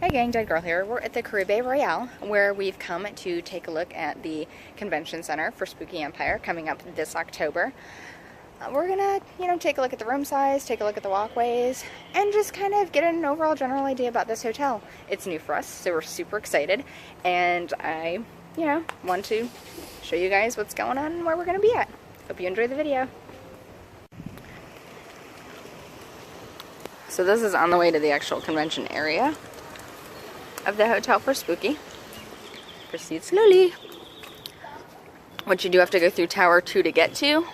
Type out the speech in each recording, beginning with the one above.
Hey gang, Dead Girl here. We're at the Caribe Royale, where we've come to take a look at the convention center for Spooky Empire coming up this October. We're gonna, take a look at the room size, take a look at the walkways, and just kind of get an overall general idea about this hotel. It's new for us, so we're super excited, and I, want to show you guys what's going on and where we're gonna be at. Hope you enjoy the video. So this is on the way to the actual convention area of the hotel for Spooky. Proceed slowly. Which you do have to go through Tower 2 to get to.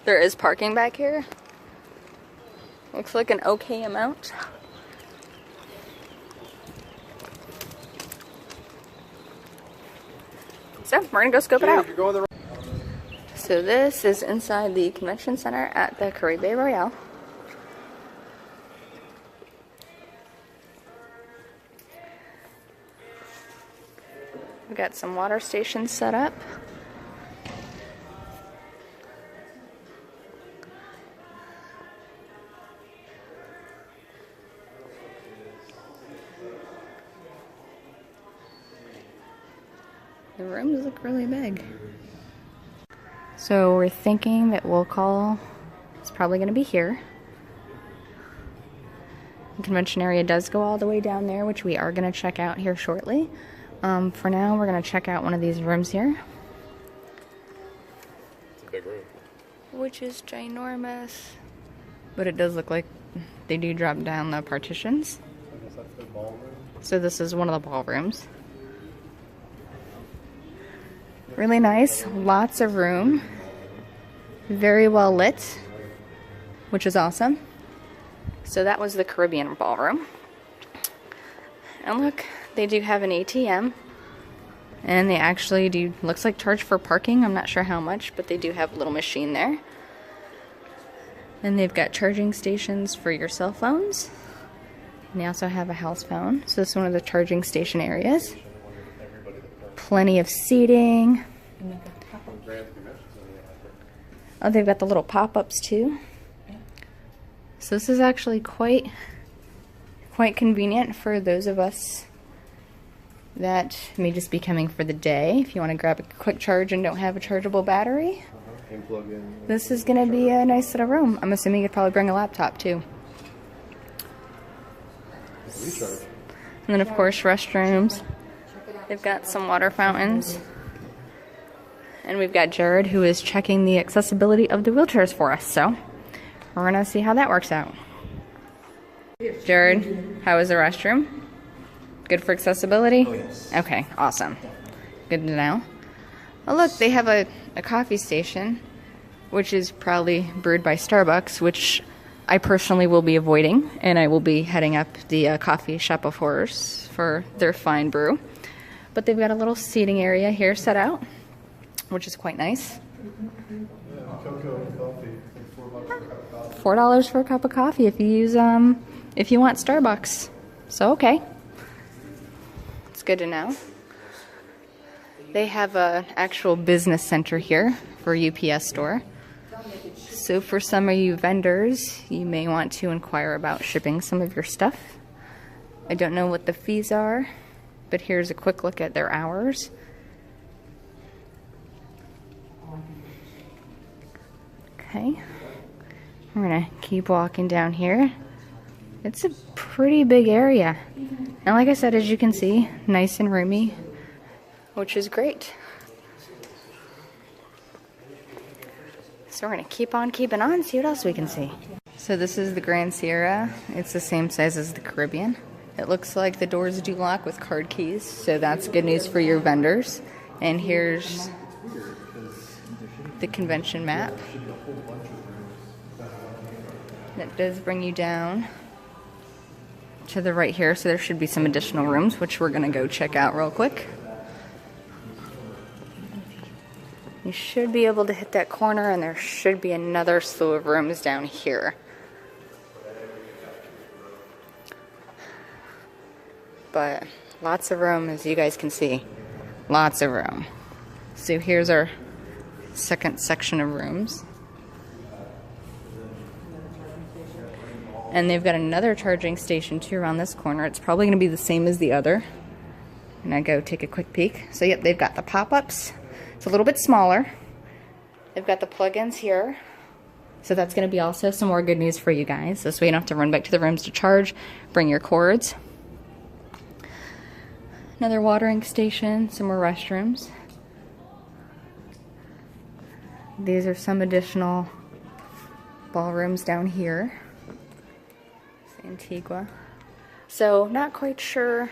There is parking back here. Looks like an okay amount. So we're gonna go scope it out. So this is inside the convention center at the Caribe Royale. We've got some water stations set up. The rooms look really big. So we're thinking that we'll call, it's probably going to be here. The convention area does go all the way down there, which we are going to check out here shortly. For now, we're going to check out one of these rooms here. It's a big room. Which is ginormous. But it does look like they do drop down the partitions. I guess that's the ballroom. So this is one of the ballrooms. Really nice. Lots of room. Very well lit. Which is awesome. So that was the Caribbean ballroom. And look, they do have an ATM, and they actually do, looks like, charge for parking. I'm not sure how much, but they do have a little machine there. And they've got charging stations for your cell phones. And they also have a house phone. So this is one of the charging station areas. Plenty of seating. Oh, they've got the little pop-ups too. So this is actually quite convenient for those of us that may just be coming for the day. If you want to grab a quick charge and don't have a chargeable battery, this is going to be a nice little room. I'm assuming you'd probably bring a laptop too. And then of course restrooms. They've got some water fountains. And we've got Jared, who is checking the accessibility of the wheelchairs for us. So we're going to see how that works out. Jared, how is the restroom? Good for accessibility? Oh, yes. Okay, awesome. Good to know. Oh look, they have a coffee station, which is probably brewed by Starbucks, which I personally will be avoiding, and I will be heading up the coffee shop of horrors for their fine brew. But they've got a little seating area here set out, which is quite nice. Yeah, cocoa and coffee, like $4 $4 for a cup of coffee if you use if you want Starbucks. So okay. It's good to know. They have an actual business center here for UPS store. So for some of you vendors, you may want to inquire about shipping some of your stuff. I don't know what the fees are, but here's a quick look at their hours. Okay. We're gonna keep walking down here. It's a pretty big area. And like I said, as you can see, nice and roomy, which is great. So we're gonna keep on keeping on, see what else we can see. So this is the Grand Sierra. It's the same size as the Caribbean. It looks like the doors do lock with card keys, so that's good news for your vendors. And here's the convention map. That does bring you down to the right here, so there should be some additional rooms, which we're gonna go check out real quick. You should be able to hit that corner, and there should be another slew of rooms down here. But lots of room, as you guys can see. Lots of room. So here's our second section of rooms. And they've got another charging station too around this corner. It's probably going to be the same as the other. And I go take a quick peek. So yep, they've got the pop-ups. It's a little bit smaller. They've got the plug-ins here. So that's going to be also some more good news for you guys. This way you don't have to run back to the rooms to charge. Bring your cords. Another watering station, some more restrooms. These are some additional ballrooms down here. It's Antigua. So not quite sure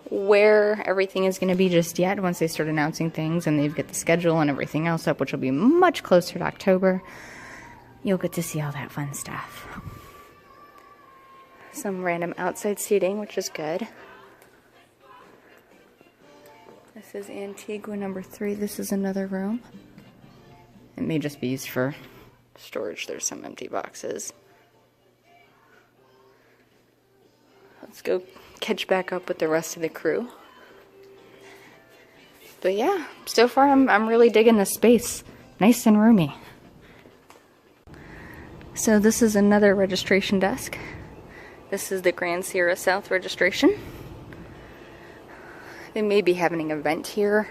where everything is going to be just yet once they start announcing things and they get the schedule and everything else up, which will be much closer to October. You'll get to see all that fun stuff. Some random outside seating, which is good. This is Antigua number 3. This is another room. It may just be used for storage. There's some empty boxes. Let's go catch back up with the rest of the crew. But yeah, so far I'm really digging this space. Nice and roomy. So this is another registration desk. This is the Grand Sierra South registration. They may be having an event here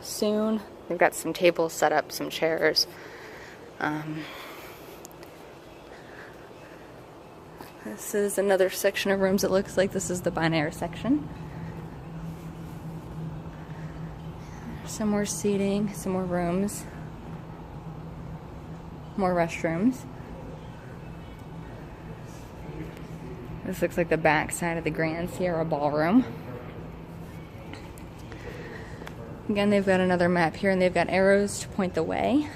soon. They've got some tables set up, some chairs. This is another section of rooms. It looks like this is the Bonaire section. Some more seating, some more rooms, more restrooms. This looks like the back side of the Grand Sierra Ballroom. Again, they've got another map here and they've got arrows to point the way.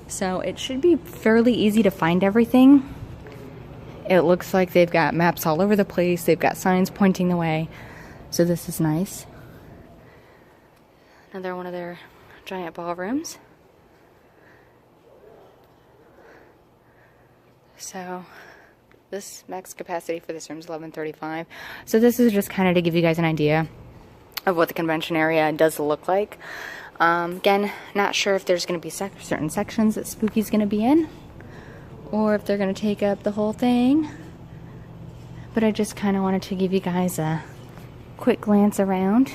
So it should be fairly easy to find everything. It looks like they've got maps all over the place. They've got signs pointing the way. So this is nice. Another one of their giant ballrooms. So this max capacity for this room is 1135. So this is just kind of to give you guys an idea of what the convention area does look like. Again, not sure if there's going to be certain sections that Spooky's going to be in, or if they're going to take up the whole thing. But I just kind of wanted to give you guys a quick glance around.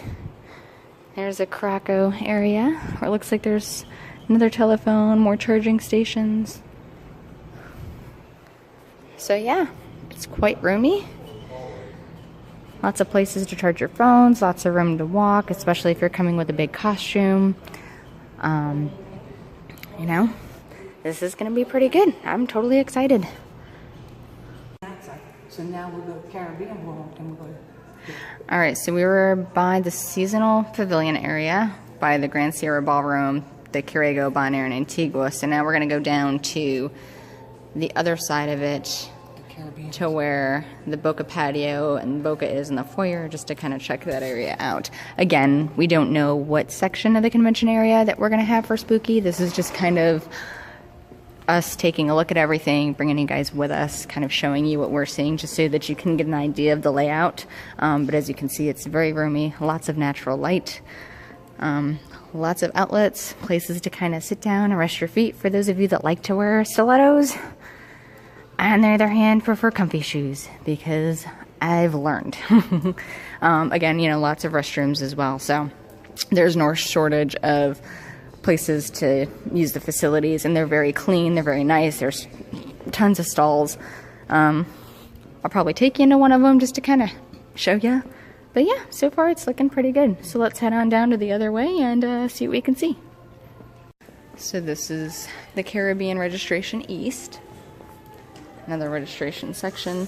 There's a Krakow area, where it looks like there's another telephone, more charging stations. So yeah, it's quite roomy. Lots of places to charge your phones, lots of room to walk, especially if you're coming with a big costume. You know, this is going to be pretty good. I'm totally excited. So now we'll go to Caribbean World and we'll go. All right, so we were by the seasonal pavilion area, by the Grand Sierra Ballroom, the Caribe Bonaire, and Antigua. So now we're going to go down to the other side of it, to where the Boca patio and Boca is in the foyer, just to kind of check that area out. Again, we don't know what section of the convention area that we're going to have for Spooky. This is just kind of us taking a look at everything, bringing you guys with us, kind of showing you what we're seeing, just so that you can get an idea of the layout. But as you can see, it's very roomy, lots of natural light, lots of outlets, places to kind of sit down and rest your feet for those of you that like to wear stilettos. And on the other hand, prefer comfy shoes, because I've learned. Again, you know, lots of restrooms as well. So there's no shortage of places to use the facilities, and they're very clean. They're very nice. There's tons of stalls. I'll probably take you into one of them just to kind of show you. But yeah, so far it's looking pretty good. So let's head on down to the other way and see what we can see. So this is the Caribbean Registration East. Another registration section.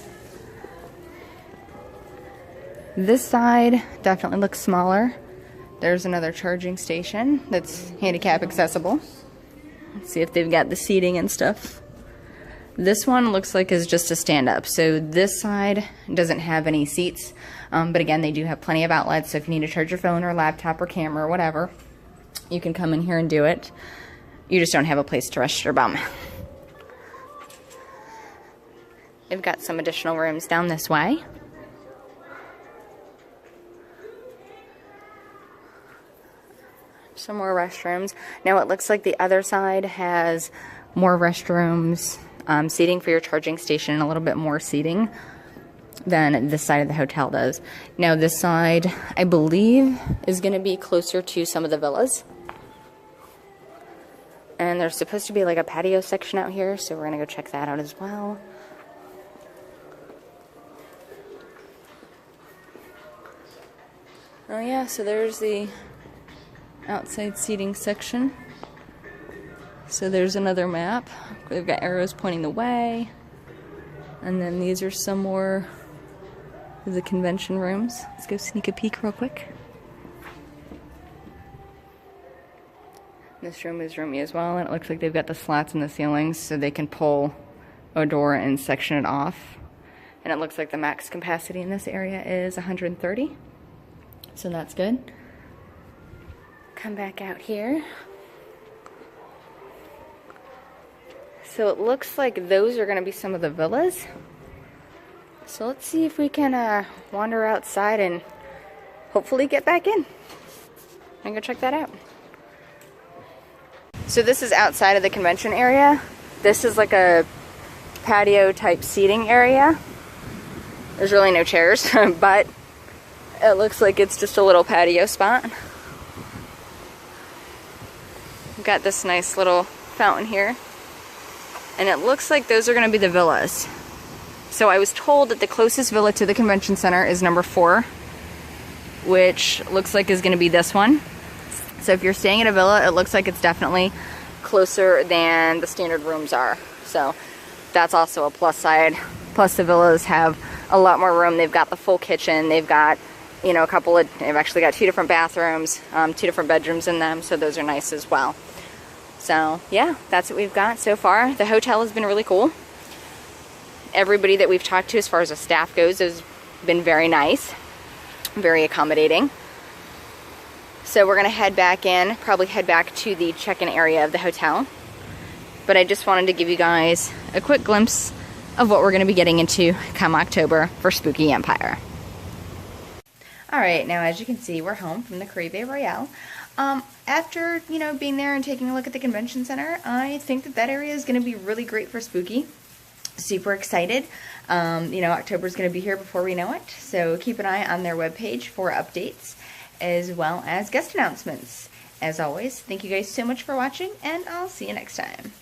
This side definitely looks smaller. There's another charging station that's handicap accessible. Let's see if they've got the seating and stuff. This one looks like is just a stand-up. So this side doesn't have any seats. But again, they do have plenty of outlets. So if you need to charge your phone or laptop or camera or whatever, you can come in here and do it. You just don't have a place to rest your bum. They've got some additional rooms down this way. Some more restrooms. Now it looks like the other side has more restrooms, seating for your charging station, and a little bit more seating than this side of the hotel does. Now this side, I believe, is going to be closer to some of the villas. And there's supposed to be like a patio section out here, so we're going to go check that out as well. Oh yeah, so there's the outside seating section. So there's another map. They've got arrows pointing the way. And then these are some more of the convention rooms. Let's go sneak a peek real quick. This room is roomy as well, and it looks like they've got the slats in the ceilings so they can pull a door and section it off. And it looks like the max capacity in this area is 130. So that's good. Come back out here. So it looks like those are going to be some of the villas. So let's see if we can wander outside and hopefully get back in. I'm going to check that out. So this is outside of the convention area. This is like a patio type seating area. There's really no chairs, but it looks like it's just a little patio spot. We've got this nice little fountain here. And it looks like those are going to be the villas. So I was told that the closest villa to the convention center is number 4, which looks like is going to be this one. So if you're staying at a villa, it looks like it's definitely closer than the standard rooms are. So that's also a plus side. Plus the villas have a lot more room. They've got the full kitchen. They've got, you know, they've actually got 2 different bathrooms, 2 different bedrooms in them. So those are nice as well. So yeah, that's what we've got so far. The hotel has been really cool. Everybody that we've talked to as far as the staff goes has been very nice, very accommodating. So we're going to head back in, probably head back to the check-in area of the hotel. But I just wanted to give you guys a quick glimpse of what we're going to be getting into come October for Spooky Empire. Alright, now as you can see, we're home from the Caribe Royale. After, you know, being there and taking a look at the convention center, I think that area is going to be really great for spooky. Super excited. You know, October's going to be here before we know it, so keep an eye on their webpage for updates as well as guest announcements. As always, thank you guys so much for watching, and I'll see you next time.